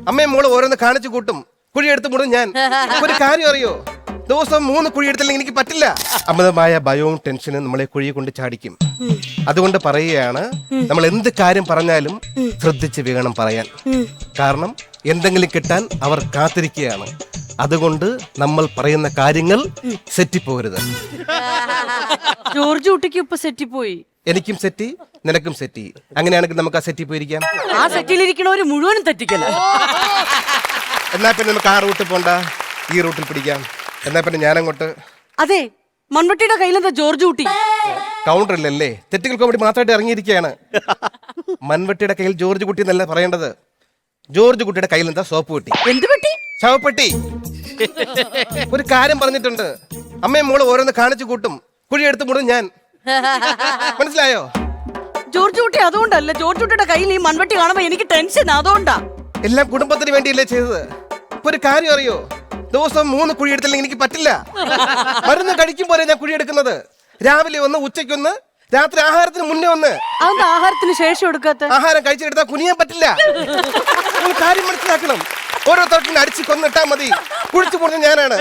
അമ്മയും മോള് ഓരോന്ന് കാണിച്ചു കൂട്ടും, കുഴിയെടുത്ത് മുടും ഞാൻ. ഒരു കാര്യം അറിയോ, ദിവസം 3 കുഴിയെടുത്തില്ലെങ്കിൽ എനിക്ക് പറ്റില്ല. അമിതമായ ഭയവും ടെൻഷനും നമ്മളെ കുഴി കൊണ്ട് ചാടിക്കും. അതുകൊണ്ട് പറയുകയാണ്, നമ്മൾ എന്ത് കാര്യം പറഞ്ഞാലും ശ്രദ്ധിച്ച് വേണം പറയാൻ. കാരണം എന്തെങ്കിലും കിട്ടാൻ അവർ കാത്തിരിക്കുകയാണ്. അതുകൊണ്ട് നമ്മൾ പറയുന്ന കാര്യങ്ങൾ സെറ്റിപ്പോരുത്. ജോർജ് കുട്ടിക്ക് ഇപ്പൊ സെറ്റിപ്പോയി. എനിക്കും സെറ്റി, നിനക്കും സെറ്റി. അങ്ങനെയാണെങ്കിൽ നമുക്ക് ആ സെറ്റി പോയിരിക്കാം. ആ സെറ്റിലിരിക്കണവര് മുഴുവനും തെറ്റിക്കല. എന്നാ പിന്നെ നമുക്ക് ആ റൂട്ടിൽ പോണ്ട, ഈ റൂട്ടിൽ പിടിക്കാം. എന്നാ പിന്നെ ഞാനങ്ങോട്ട്. അതെ, മൺവെട്ടിയുടെ കയ്യിലെന്താ ജോർജ് കുട്ടി? കൗണ്ടറില്ലല്ലേ, തെറ്റുകൾ കോമഡി മാത്രമായിട്ട് ഇറങ്ങിയിരിക്കുകയാണ്. മൺവെട്ടിയുടെ കയ്യിൽ ജോർജ് കുട്ടി എന്നല്ല പറയേണ്ടത്. ജോർജ് കുട്ടിയുടെ കയ്യിൽ എന്താ സോപ്പ് പെട്ടി. എന്ത് പെട്ടി? ശവപ്പെട്ടി. ഒരു കാര്യം പറഞ്ഞിട്ടുണ്ട്, അമ്മയും മോള് ഓരോന്ന് കാണിച്ചു കൂട്ടും, കുഴിയെടുത്ത് മുടും ഞാൻ. മനസ്സിലായോ? ജോർജ് കുട്ടി അതുകൊണ്ടല്ല, ജോർജ് കുട്ടിയുടെ കയ്യിൽ ഈ മൺവെട്ടി കാണുമ്പോ എനിക്ക് ടെൻഷൻ. അതുകൊണ്ടാ. എല്ലാം കുടുംബത്തിന് വേണ്ടിയല്ലേ ചെയ്തത്. ഒരു കാര്യം അറിയോ, ദിവസം 3 കുഴിയെടുത്തില്ലെങ്കിൽ എനിക്ക് പറ്റില്ല. മരുന്ന് കഴിക്കുമ്പോഴേ ഞാൻ കുഴിയെടുക്കുന്നത്. രാവിലെ ഒന്ന്, ഉച്ചയ്ക്കൊന്ന്, രാത്രി ആഹാരത്തിന് മുന്നേ ഒന്ന്. അതെന്താ ആഹാരത്തിന് ശേഷം എടുക്കാത്ത? ആഹാരം കഴിച്ചെടുത്താൽ കുനിയാൻ പറ്റില്ല. കാര്യം മനസ്സിലാക്കണം. ഓരോരുത്തർക്കും അടിച്ച് കൊന്നിട്ടാ മതി. കുഴിച്ചു പോകുന്നത് ഞാനാണ്.